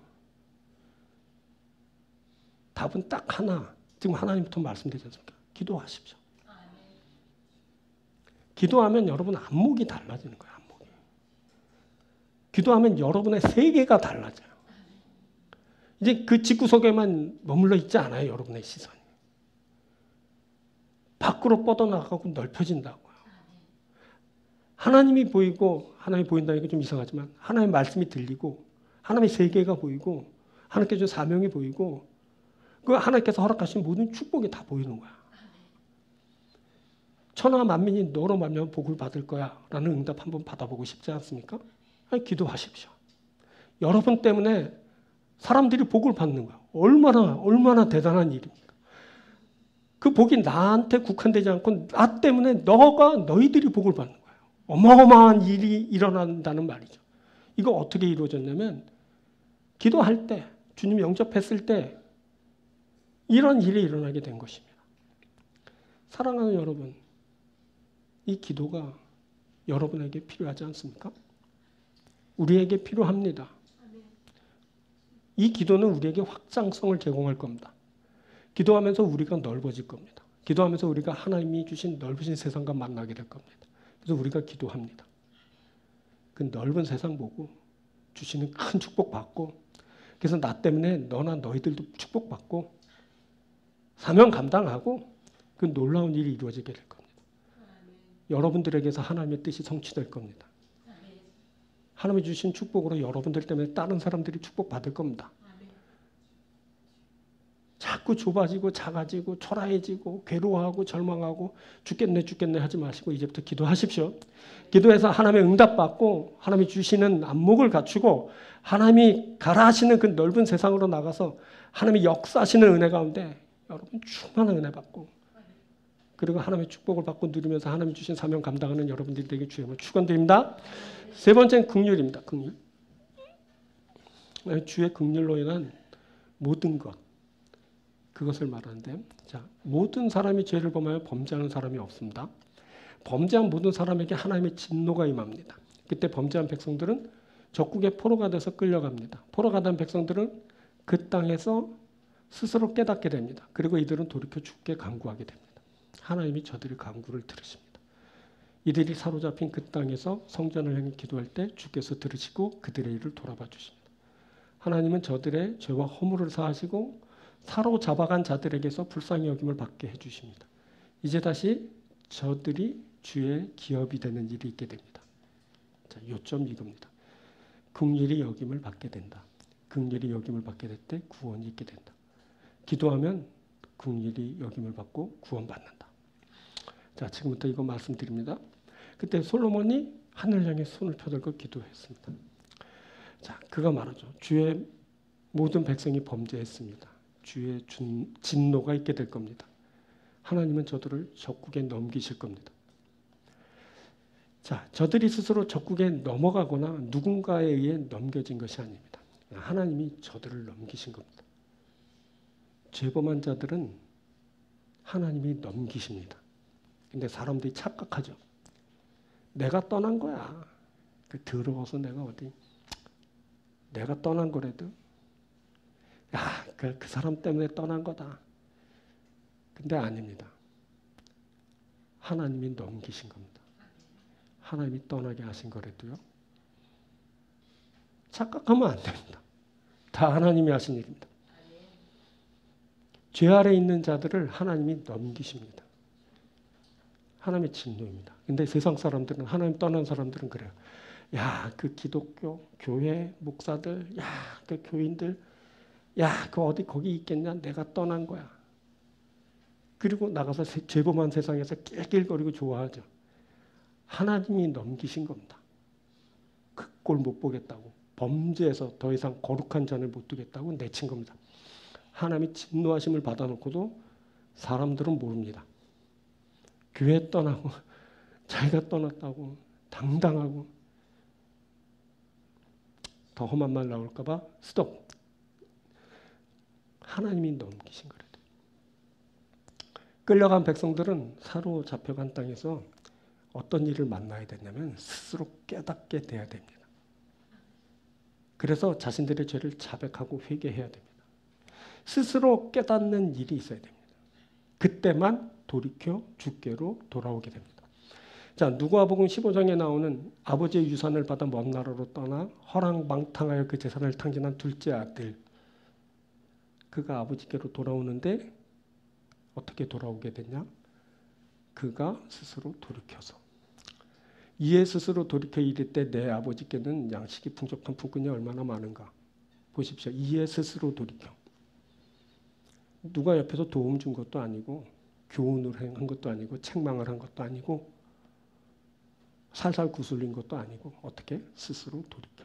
답은 딱 하나. 지금 하나님부터 말씀드리지 않습니까? 기도하십시오. 기도하면 여러분 안목이 달라지는 거예요. 안목이. 기도하면 여러분의 세계가 달라져요. 이제 그 집구석에만 머물러 있지 않아요. 여러분의 시선이. 밖으로 뻗어나가고 넓혀진다고요. 하나님이 보이고, 하나님이 보인다는 게 좀 이상하지만 하나님의 말씀이 들리고 하나님의 세계가 보이고 하나님께 준 사명이 보이고 그 하나님께서 허락하신 모든 축복이 다 보이는 거야. 천하 만민이 너로 말미암아 복을 받을 거야 라는 응답 한번 받아보고 싶지 않습니까? 아니, 기도하십시오. 여러분 때문에 사람들이 복을 받는 거야. 얼마나 대단한 일입니까? 그 복이 나한테 국한되지 않고 나 때문에 너희들이 복을 받는 거예요. 어마어마한 일이 일어난다는 말이죠. 이거 어떻게 이루어졌냐면 기도할 때, 주님 영접했을 때 이런 일이 일어나게 된 것입니다. 사랑하는 여러분, 이 기도가 여러분에게 필요하지 않습니까? 우리에게 필요합니다. 이 기도는 우리에게 확장성을 제공할 겁니다. 기도하면서 우리가 넓어질 겁니다. 기도하면서 우리가 하나님이 주신 넓으신 세상과 만나게 될 겁니다. 그래서 우리가 기도합니다. 그 넓은 세상 보고 주시는 큰 축복 받고 그래서 나 때문에 너나 너희들도 축복받고 사명 감당하고 그 놀라운 일이 이루어지게 될 겁니다. 여러분들에게서 하나님의 뜻이 성취될 겁니다. 하나님이 주신 축복으로 여러분들 때문에 다른 사람들이 축복받을 겁니다. 자꾸 좁아지고 작아지고 초라해지고 괴로워하고 절망하고 죽겠네 하지 마시고 이제부터 기도하십시오. 기도해서 하나님의 응답받고 하나님이 주시는 안목을 갖추고 하나님이 가라 하시는 그 넓은 세상으로 나가서 하나님이 역사하시는 은혜 가운데 여러분 충만한 은혜 받고 그리고 하나님의 축복을 받고 누리면서 하나님이 주신 사명 감당하는 여러분들이 되게 주임을 축원드립니다. 세 번째는 긍휼입니다. 긍휼. 주의 긍휼로 인한 모든 것. 그것을 말하는데 자, 모든 사람이 죄를 범하여 범죄하는 사람이 없습니다. 범죄한 모든 사람에게 하나님의 진노가 임합니다. 그때 범죄한 백성들은 적국의 포로가 돼서 끌려갑니다. 포로가 된 백성들은 그 땅에서 스스로 깨닫게 됩니다. 그리고 이들은 돌이켜 주께 간구하게 됩니다. 하나님이 저들의 간구를 들으십니다. 이들이 사로잡힌 그 땅에서 성전을 향해 기도할 때 주께서 들으시고 그들의 일을 돌아봐 주십니다. 하나님은 저들의 죄와 허물을 사하시고 사로잡아간 자들에게서 불쌍히 여김을 받게 해주십니다. 이제 다시 저들이 주의 기업이 되는 일이 있게 됩니다. 자, 요점 이겁니다. 긍휼히 여김을 받게 된다. 긍휼히 여김을 받게 될 때 구원이 있게 된다. 기도하면 긍휼히 여김을 받고 구원받는다. 자, 지금부터 이거 말씀드립니다. 그때 솔로몬이 하늘 향해 손을 펴들고 기도했습니다. 자, 그가 말하죠. 주의 모든 백성이 범죄했습니다. 주의 진노가 있게 될 겁니다. 하나님은 저들을 적국에 넘기실 겁니다. 자, 저들이 스스로 적국에 넘어가거나 누군가에 의해 넘겨진 것이 아닙니다. 하나님이 저들을 넘기신 겁니다. 죄범한 자들은 하나님이 넘기십니다. 근데 사람들이 착각하죠. 내가 떠난 거야. 그 더러워서 내가 떠난 거라도 야, 그 사람 때문에 떠난 거다. 근데 아닙니다. 하나님이 넘기신 겁니다. 하나님이 떠나게 하신 거라도요. 착각하면 안 됩니다. 다 하나님이 하신 일입니다. 죄 아래 있는 자들을 하나님이 넘기십니다. 하나님의 진노입니다. 근데 세상 사람들은 하나님 떠난 사람들은 그래요. 야, 그 기독교, 교회, 목사들, 야, 그 교인들 야, 그 어디 거기 있겠냐? 내가 떠난 거야. 그리고 나가서 죄범한 세상에서 낄낄거리고 좋아하죠. 하나님이 넘기신 겁니다. 그 꼴 못 보겠다고. 범죄에서 더 이상 거룩한 잔을 못 두겠다고 내친 겁니다. 하나님이 진노하심을 받아놓고도 사람들은 모릅니다. 교회 떠나고 자기가 떠났다고 당당하고 더 험한 말 나올까 봐 스톱. 하나님이 넘기신 거래요. 끌려간 백성들은 사로잡혀간 땅에서 어떤 일을 만나야 되냐면 스스로 깨닫게 돼야 됩니다. 그래서 자신들의 죄를 자백하고 회개해야 됩니다. 스스로 깨닫는 일이 있어야 됩니다. 그때만 돌이켜 주께로 돌아오게 됩니다. 자, 누가복음 15장에 나오는 아버지의 유산을 받아 먼 나라로 떠나 허랑방탕하여 그 재산을 탕진한 둘째 아들, 그가 아버지께로 돌아오는데 어떻게 돌아오게 됐냐? 그가 스스로 돌이켜서 이에 스스로 돌이켜 이르되 내 아버지께는 양식이 풍족한 부근이 얼마나 많은가. 보십시오. 이에 스스로 돌이켜. 누가 옆에서 도움 준 것도 아니고 교훈을 한 것도 아니고 책망을 한 것도 아니고 살살 구슬린 것도 아니고 어떻게? 스스로 돌이켜.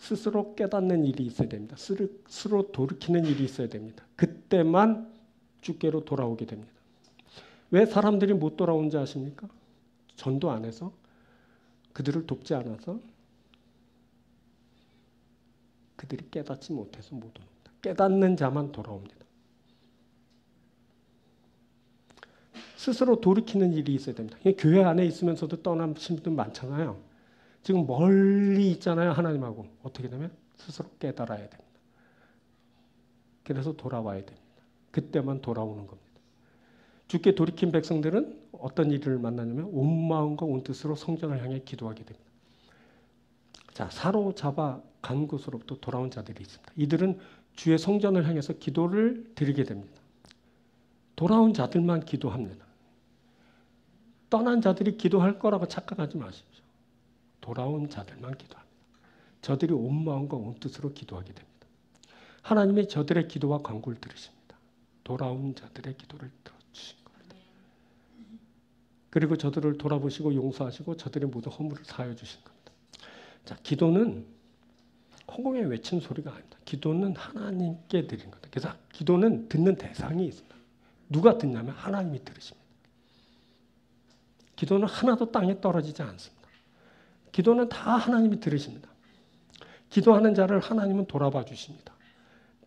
스스로 깨닫는 일이 있어야 됩니다. 스스로 돌이키는 일이 있어야 됩니다. 그때만 주께로 돌아오게 됩니다. 왜 사람들이 못 돌아오는지 아십니까? 전도 안 해서, 그들을 돕지 않아서, 그들이 깨닫지 못해서 못 옵니다. 깨닫는 자만 돌아옵니다. 스스로 돌이키는 일이 있어야 됩니다. 교회 안에 있으면서도 떠나신 분들 많잖아요. 지금 멀리 있잖아요, 하나님하고. 어떻게 되면 스스로 깨달아야 됩니다. 그래서 돌아와야 됩니다. 그때만 돌아오는 겁니다. 주께 돌이킨 백성들은 어떤 일을 만나냐면 온 마음과 온 뜻으로 성전을 향해 기도하게 됩니다. 자, 사로잡아 간 곳으로부터 돌아온 자들이 있습니다. 이들은 주의 성전을 향해서 기도를 드리게 됩니다. 돌아온 자들만 기도합니다. 떠난 자들이 기도할 거라고 착각하지 마십시오. 돌아온 자들만 기도합니다. 저들이 온 마음과 온 뜻으로 기도하게 됩니다. 하나님이 저들의 기도와 간구를 들으십니다. 돌아온 자들의 기도를 들어주신 겁니다. 그리고 저들을 돌아보시고 용서하시고 저들의 모든 허물을 사하여 주신 겁니다. 자, 기도는 허공에 외친 소리가 아닙니다. 기도는 하나님께 드리는 겁니다. 그래서 기도는 듣는 대상이 있습니다. 누가 듣냐면 하나님이 들으십니다. 기도는 하나도 땅에 떨어지지 않습니다. 기도는 다 하나님이 들으십니다. 기도하는 자를 하나님은 돌아봐 주십니다.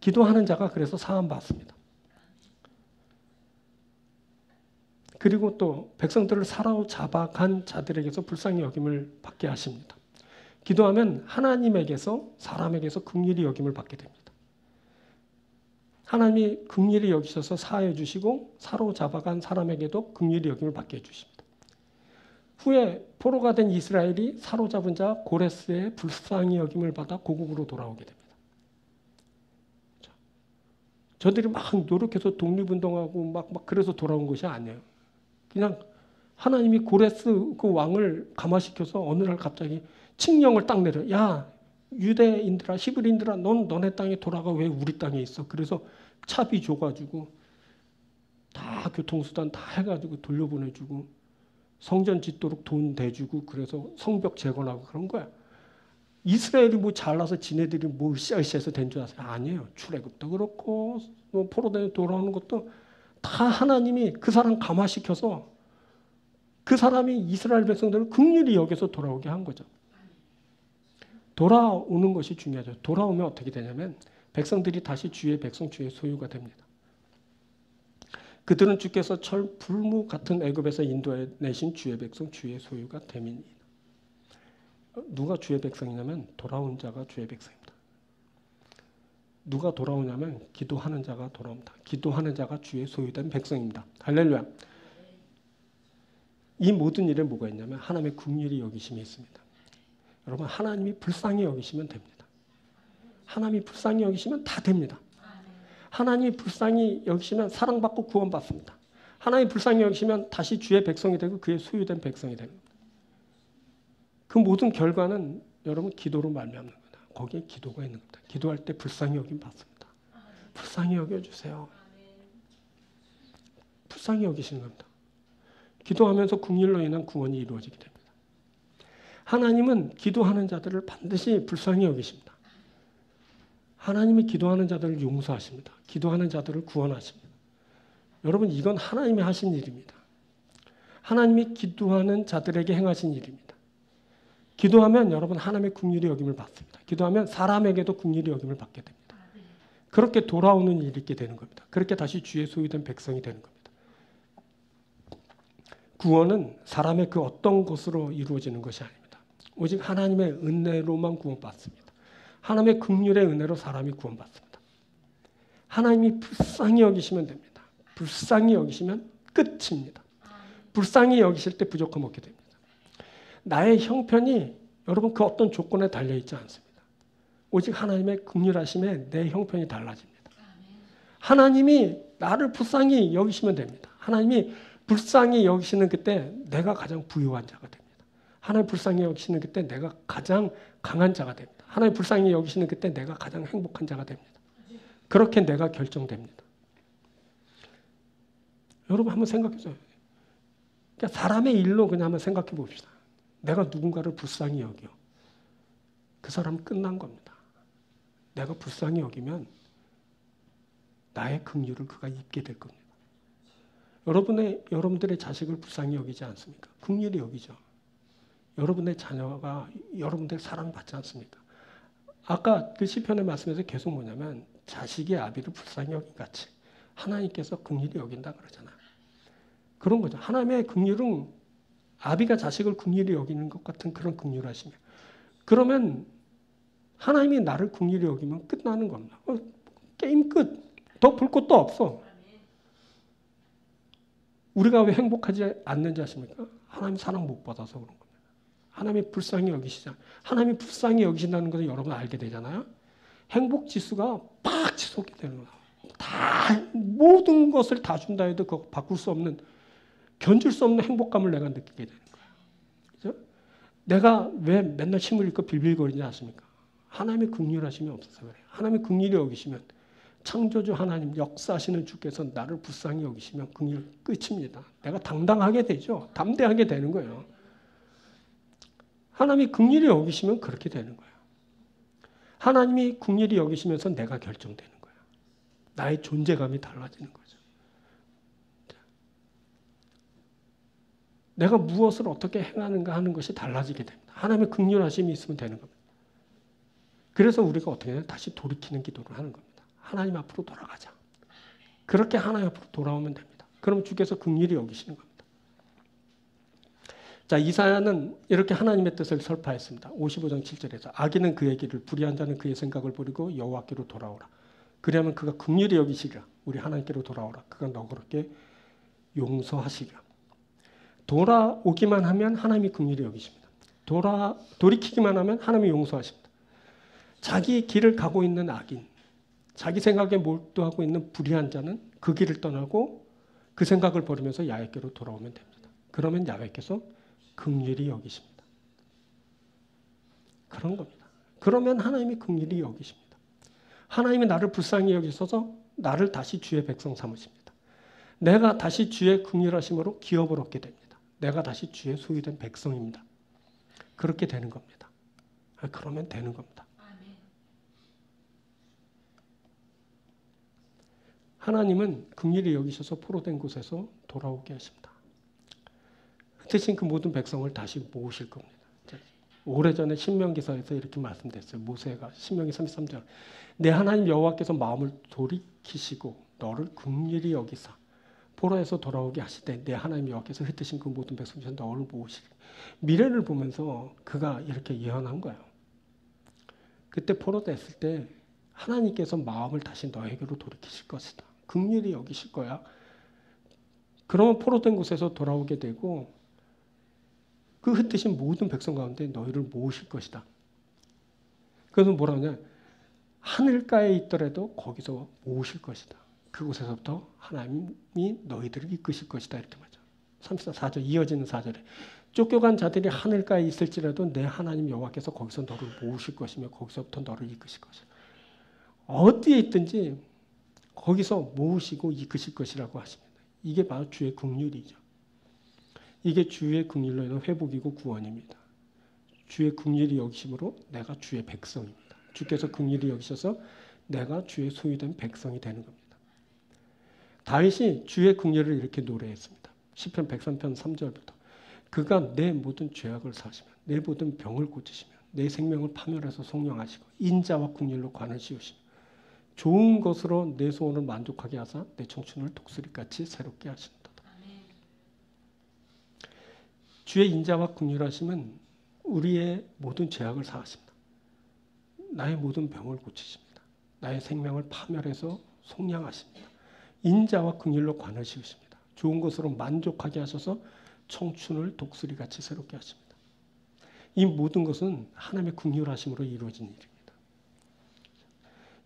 기도하는 자가 그래서 사함 받습니다. 그리고 또 백성들을 사로잡아간 자들에게서 불쌍히 여김을 받게 하십니다. 기도하면 하나님에게서 사람에게서 긍휼히 여김을 받게 됩니다. 하나님이 긍휼히 여기셔서 사하여 주시고 사로잡아간 사람에게도 긍휼히 여김을 받게 해주십니다. 후에 포로가 된 이스라엘이 사로잡은 자 고레스의 불쌍히 여김을 받아 고국으로 돌아오게 됩니다. 저들이 막 노력해서 독립운동하고 막 그래서 돌아온 것이 아니에요. 그냥 하나님이 고레스 그 왕을 감화시켜서 어느 날 갑자기 칙령을 딱 내려. 야, 유대인들아, 히브리인들아, 넌 너네 땅에 돌아가. 왜 우리 땅에 있어? 그래서 차비 줘가지고 다 교통수단 다 해가지고 돌려보내주고 성전 짓도록 돈 대주고 그래서 성벽 재건하고 그런 거야. 이스라엘이 뭐 잘나서 지네들이 뭐 으쌰으쌰해서 된 줄 아세요? 아니에요. 출애굽도 그렇고 뭐 포로되어 돌아오는 것도 다 하나님이 그 사람 감화시켜서 그 사람이 이스라엘 백성들을 긍휼히 여겨서 돌아오게 한 거죠. 돌아오는 것이 중요하죠. 돌아오면 어떻게 되냐면 백성들이 다시 주의 백성, 주의 소유가 됩니다. 그들은 주께서 철 불무 같은 애굽에서 인도해내신 주의 백성, 주의 소유가 됨이니이다. 누가 주의 백성이냐면 돌아온 자가 주의 백성입니다. 누가 돌아오냐면 기도하는 자가 돌아옵니다. 기도하는 자가 주의 소유된 백성입니다. 할렐루야. 이 모든 일에 뭐가 있냐면 하나님의 긍휼히 여기심이 있습니다. 여러분, 하나님이 불쌍히 여기시면 됩니다. 하나님이 불쌍히 여기시면 다 됩니다. 하나님이 불쌍히 여기시면 사랑받고 구원받습니다. 하나님이 불쌍히 여기시면 다시 주의 백성이 되고 그의 소유된 백성이 됩니다. 그 모든 결과는 여러분 기도로 말미암는 겁니다. 거기에 기도가 있는 겁니다. 기도할 때 불쌍히 여김 받습니다. 불쌍히 여겨주세요. 불쌍히 여기시는 겁니다. 기도하면서 긍휼로 인한 구원이 이루어지게 됩니다. 하나님은 기도하는 자들을 반드시 불쌍히 여기십니다. 하나님이 기도하는 자들을 용서하십니다. 기도하는 자들을 구원하십니다. 여러분, 이건 하나님이 하신 일입니다. 하나님이 기도하는 자들에게 행하신 일입니다. 기도하면 여러분 하나님의 긍휼히 여김을 받습니다. 기도하면 사람에게도 긍휼히 여김을 받게 됩니다. 그렇게 돌아오는 일이 있게 되는 겁니다. 그렇게 다시 주의 소유된 백성이 되는 겁니다. 구원은 사람의 그 어떤 것으로 이루어지는 것이 아닙니다. 오직 하나님의 은혜로만 구원받습니다. 하나님의 긍휼의 은혜로 사람이 구원받습니다. 하나님이 불쌍히 여기시면 됩니다. 불쌍히 여기시면 끝입니다. 불쌍히 여기실 때 부족함 없게 됩니다. 나의 형편이 여러분 그 어떤 조건에 달려있지 않습니다. 오직 하나님의 긍휼하심에 내 형편이 달라집니다. 하나님이 나를 불쌍히 여기시면 됩니다. 하나님이 불쌍히 여기시는 그때 내가 가장 부유한 자가 됩니다. 하나님 불쌍히 여기시는 그때 내가 가장 강한 자가 됩니다. 하나님 불쌍히 여기시는 그때 내가 가장 행복한 자가 됩니다. 그렇게 내가 결정됩니다. 여러분 한번 생각해보세요. 그러니까 사람의 일로 그냥 한번 생각해 봅시다. 내가 누군가를 불쌍히 여겨. 그 사람은 끝난 겁니다. 내가 불쌍히 여기면 나의 긍휼을 그가 입게 될 겁니다. 여러분들의 자식을 불쌍히 여기지 않습니까? 긍휼히 여기죠. 여러분의 자녀가 여러분들 사랑받지 않습니까? 아까 그 시편의 말씀에서 계속 뭐냐면 자식이 아비를 불쌍히 여긴 같이 하나님께서 긍휼히 여긴다 그러잖아요. 그런 거죠. 하나님의 긍휼은 아비가 자식을 긍휼히 여기는 것 같은 그런 긍휼하심이에요. 그러면 하나님이 나를 긍휼히 여기면 끝나는 겁니다. 게임 끝. 더 볼 것도 없어. 우리가 왜 행복하지 않는지 아십니까? 하나님 사랑 못 받아서 그런 겁니다. 하나님이 불쌍히 여기시잖아요. 하나님이 불쌍히 여기신다는 것을 여러분 알게 되잖아요. 행복 지수가 팍 치솟게 되는 거예요. 다 모든 것을 다 준다 해도 그거 바꿀 수 없는 견줄 수 없는 행복감을 내가 느끼게 되는 거예요. 그죠? 내가 왜 맨날 침을 흘리고 빌빌거리지 않습니까? 하나님의 긍휼하심이 없어서 그래요. 하나님의 긍휼히 여기시면 창조주 하나님 역사하시는 주께서 나를 불쌍히 여기시면 긍휼 끝입니다. 내가 당당하게 되죠. 담대하게 되는 거예요. 하나님이 긍휼히 여기시면 그렇게 되는 거예요. 하나님이 긍휼히 여기시면서 내가 결정되는 거예요. 나의 존재감이 달라지는 거죠. 내가 무엇을 어떻게 행하는가 하는 것이 달라지게 됩니다. 하나님의 긍휼하심이 있으면 되는 겁니다. 그래서 우리가 어떻게 해야 다시 돌이키는 기도를 하는 겁니다. 하나님 앞으로 돌아가자. 그렇게 하나님 앞으로 돌아오면 됩니다. 그럼 주께서 긍휼히 여기시는 겁니다. 자, 이사야는 이렇게 하나님의 뜻을 설파했습니다. 55장 7절에서 악인은 그의 길을 불의한 자는 그의 생각을 버리고 여호와께로 돌아오라. 그러면 그가 긍휼히 여기시리라. 우리 하나님께로 돌아오라. 그가 너그럽게 용서하시리라. 돌아오기만 하면 하나님이 긍휼히 여기십니다. 돌이키기만 하면 하나님이 용서하십니다. 자기 길을 가고 있는 악인, 자기 생각에 몰두하고 있는 불의한 자는 그 길을 떠나고 그 생각을 버리면서 야훼께로 돌아오면 됩니다. 그러면 야훼께서 긍휼히 여기십니다. 그런 겁니다. 그러면 하나님이 긍휼히 여기십니다. 하나님이 나를 불쌍히 여기셔서 나를 다시 주의 백성 삼으십니다. 내가 다시 주의 긍휼하심으로 기업을 얻게 됩니다. 내가 다시 주의 소유된 백성입니다. 그렇게 되는 겁니다. 그러면 되는 겁니다. 하나님은 긍휼히 여기셔서 포로된 곳에서 돌아오게 하십니다. 흩으신 그 모든 백성을 다시 모으실 겁니다. 오래전에 신명기서에서 이렇게 말씀됐어요. 모세가 신명기 33절 내 하나님 여호와께서 마음을 돌이키시고 너를 긍휼히 여기사 포로에서 돌아오게 하시되 내 하나님 여호와께서 흩으신 그 모든 백성 중에서 너를 모으시리. 미래를 보면서 그가 이렇게 예언한 거예요. 그때 포로됐을 때 하나님께서 마음을 다시 너에게로 돌이키실 것이다. 긍휼히 여기실 거야. 그러면 포로된 곳에서 돌아오게 되고 그 흩으신 모든 백성 가운데 너희를 모으실 것이다. 그래서 뭐라 하냐? 하늘가에 있더라도 거기서 모으실 것이다. 그곳에서부터 하나님이 너희들을 이끄실 것이다. 이렇게 말하죠. 34절 이어지는 4절에 쫓겨간 자들이 하늘가에 있을지라도 내 하나님 여호와께서 거기서 너를 모으실 것이며 거기서부터 너를 이끄실 것이다. 어디에 있든지 거기서 모으시고 이끄실 것이라고 하십니다. 이게 바로 주의 긍휼이죠. 이게 주의 긍휼로 인한 회복이고 구원입니다. 주의 긍휼이 여기심으로 내가 주의 백성입니다. 주께서 긍휼히 여기셔서 내가 주의 소유된 백성이 되는 겁니다. 다윗이 주의 긍휼을 이렇게 노래했습니다. 시편 103편 3절부터 그가 내 모든 죄악을 사시며 내 모든 병을 고치시며 내 생명을 파멸해서 속량하시고 인자와 긍휼로 관을 씌우시며 좋은 것으로 내 소원을 만족하게 하사 내 청춘을 독수리같이 새롭게 하신다. 주의 인자와 긍휼하심은 우리의 모든 죄악을 사하십니다. 나의 모든 병을 고치십니다. 나의 생명을 파멸해서 속량하십니다. 인자와 긍휼로 관을 씌우십니다. 좋은 것으로 만족하게 하셔서 청춘을 독수리같이 새롭게 하십니다. 이 모든 것은 하나님의 긍휼하심으로 이루어진 일입니다.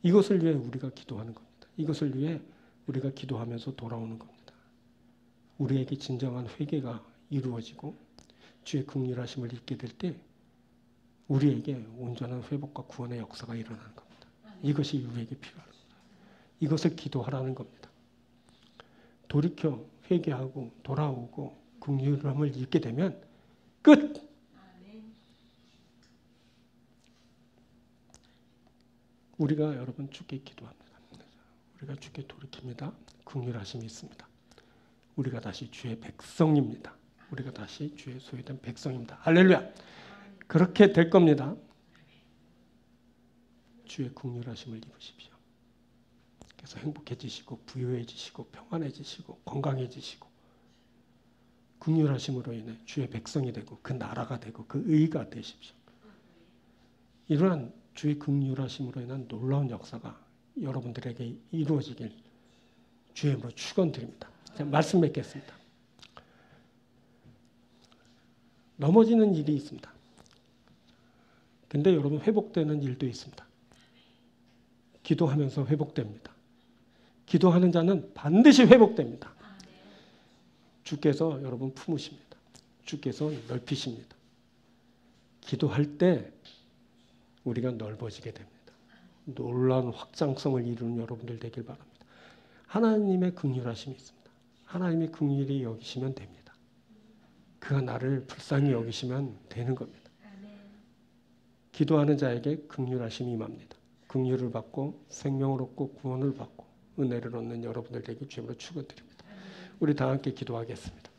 이것을 위해 우리가 기도하는 겁니다. 이것을 위해 우리가 기도하면서 돌아오는 겁니다. 우리에게 진정한 회개가 이루어지고 주의 긍휼하심을 잊게 될 때 우리에게 온전한 회복과 구원의 역사가 일어나는 겁니다. 이것이 우리에게 필요합니다. 이것을 기도하라는 겁니다. 돌이켜 회개하고 돌아오고 긍휼함을 잊게 되면 끝! 우리가 여러분 주께 기도합니다. 우리가 주께 돌이킵니다. 긍휼하심이 있습니다. 우리가 다시 주의 백성입니다. 우리가 다시 주의 소유된 백성입니다. 할렐루야. 그렇게 될 겁니다. 주의 긍휼하심을 입으십시오. 그래서 행복해지시고 부유해지시고 평안해지시고 건강해지시고 긍휼하심으로 인해 주의 백성이 되고 그 나라가 되고 그 의가 되십시오. 이러한 주의 긍휼하심으로 인한 놀라운 역사가 여러분들에게 이루어지길 주의 이름으로 축원드립니다. 말씀 맺겠습니다. 넘어지는 일이 있습니다. 근데 여러분 회복되는 일도 있습니다. 기도하면서 회복됩니다. 기도하는 자는 반드시 회복됩니다. 주께서 여러분 품으십니다. 주께서 넓히십니다. 기도할 때 우리가 넓어지게 됩니다. 놀라운 확장성을 이루는 여러분들 되길 바랍니다. 하나님의 긍휼하심이 있습니다. 하나님의 긍휼히 여기시면 됩니다. 그가 나를 불쌍히 여기시면 되는 겁니다. 기도하는 자에게 긍휼하심이 임합니다. 긍휼을 받고 생명을 얻고 구원을 받고 은혜를 얻는 여러분들 되길 주님으로 축원드립니다. 우리 다 함께 기도하겠습니다.